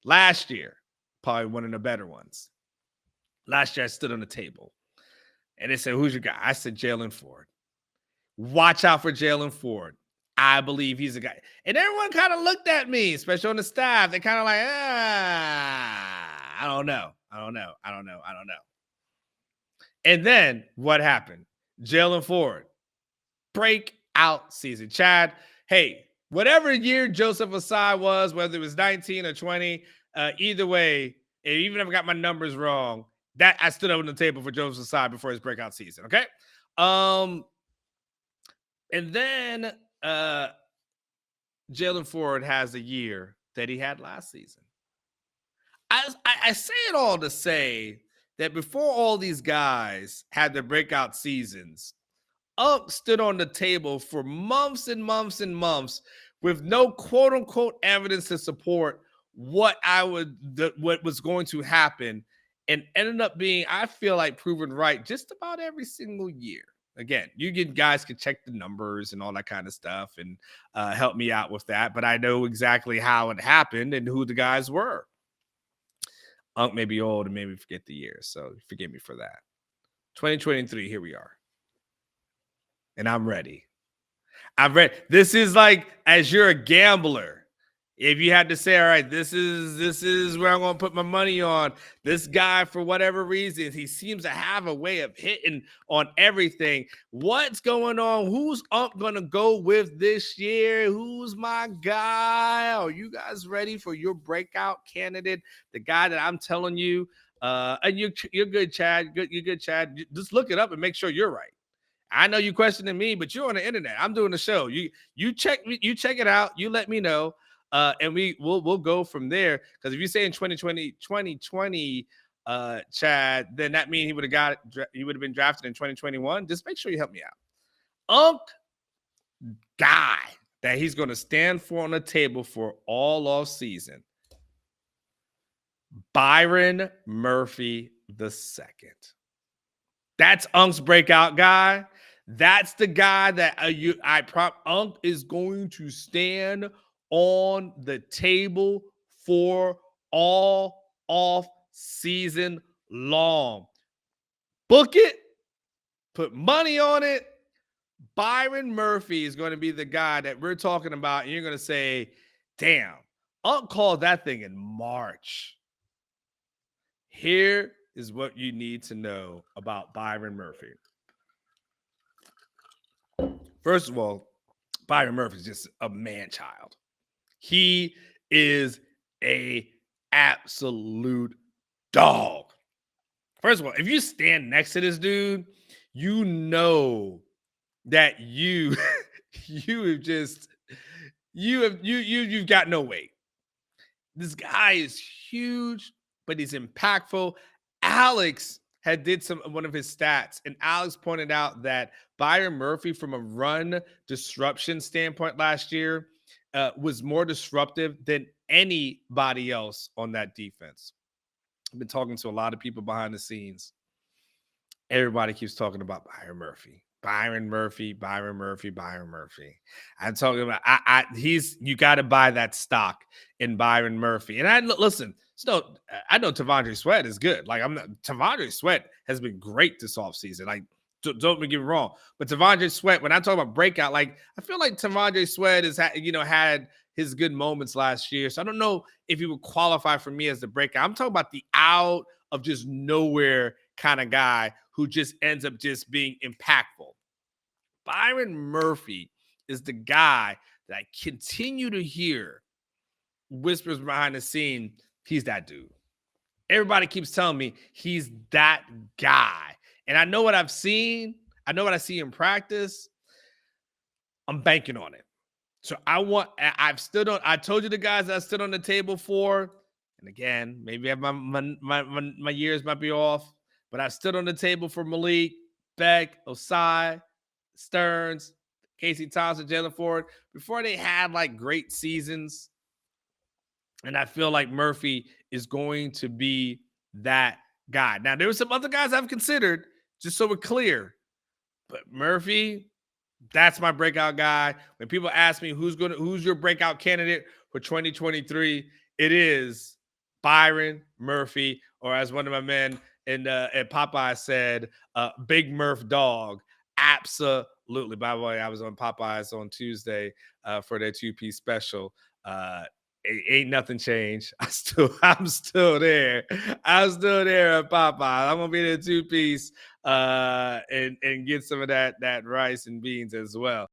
Last year, probably one of the better ones. Last year, I stood on the table and they said, "Who's your guy?" I said, Jalen Ford. Watch out for Jalen Ford. I believe he's a guy. And everyone kind of looked at me, especially on the staff. They kind of like, I don't know. I don't know. I don't know. I don't know. And then what happened? Jalen Ford, breakout season. Chad, hey, whatever year Joseph Asai was, whether it was 19 or 20, either way, even if I got my numbers wrong, that I stood up on the table for Joseph Asai before his breakout season. Okay. And then Jalen Ford has a year that he had last season. I say it all to say that before all these guys had their breakout seasons, Unk stood on the table for months and months and months with no quote unquote evidence to support what what was going to happen, and ended up being, I feel like, proven right just about every single year. Again, guys can check the numbers and all that kind of stuff and help me out with that, but I know exactly how it happened and who the guys were. Unk may be old and maybe forget the year, so forgive me for that. 2023, here we are. And I'm ready. This is like, as you're a gambler, if you had to say, all right, this is where I'm going to put my money on. This guy, for whatever reason, he seems to have a way of hitting on everything. What's going on? Who's up going to go with this year? Who's my guy? Are you guys ready for your breakout candidate? The guy that I'm telling you, and you're good, Chad. You're good, Chad. Just look it up and make sure you're right. I know you questioning me, but you're on the internet. I'm doing the show. You check it out. You let me know. And we'll go from there. Because if you say in 2020, Chad, then that means he would have been drafted in 2021. Just make sure you help me out. Guy that he's going to stand for on the table for all off season. Byron Murphy II. That's Unk's breakout guy. That's the guy that Unk is going to stand on the table for all off season long. Book it, put money on it. Byron Murphy is going to be the guy that we're talking about, and you're going to say, damn, Unk called that thing in March. Here is what you need to know about Byron Murphy. First of all, Byron Murphy is just a man-child. He is a absolute dog. First of all, if you stand next to this dude, you know that you've got no weight. This guy is huge, but he's impactful. Alex did one of his stats, and Alex pointed out that Byron Murphy, from a run disruption standpoint last year, was more disruptive than anybody else on that defense. I've been talking to a lot of people behind the scenes. Everybody keeps talking about Byron Murphy. Byron Murphy. I'm talking about you got to buy that stock in Byron Murphy. And I know T'Vondre Sweat is good. Like, T'Vondre Sweat has been great this offseason. Like, don't get me wrong. But T'Vondre Sweat, when I talk about breakout, like, I feel like T'Vondre Sweat has had his good moments last year. So I don't know if he would qualify for me as the breakout. I'm talking about the out of just nowhere kind of guy who just ends up just being impactful. Byron Murphy is the guy that I continue to hear whispers behind the scene. He's that dude. Everybody keeps telling me he's that guy. And I know what I've seen. I know what I see in practice. I'm banking on it. So I told you the guys that I stood on the table for. And again, maybe my years might be off, but I stood on the table for Malik, Beck, Osai, Stearns, Casey Thompson, Jalen Ford, before they had like great seasons. And I feel like Murphy is going to be that guy. Now, there were some other guys I've considered, just so we're clear. But Murphy, that's my breakout guy. When people ask me who's your breakout candidate for 2023, it is Byron Murphy, or as one of my men in at Popeye said, Big Murph Dog. Absolutely. By the way, I was on Popeyes on Tuesday for their 2-piece special. Ain't nothing changed. I'm still there. I'm still there at Popeye. I'm gonna be there 2-piece and get some of that rice and beans as well.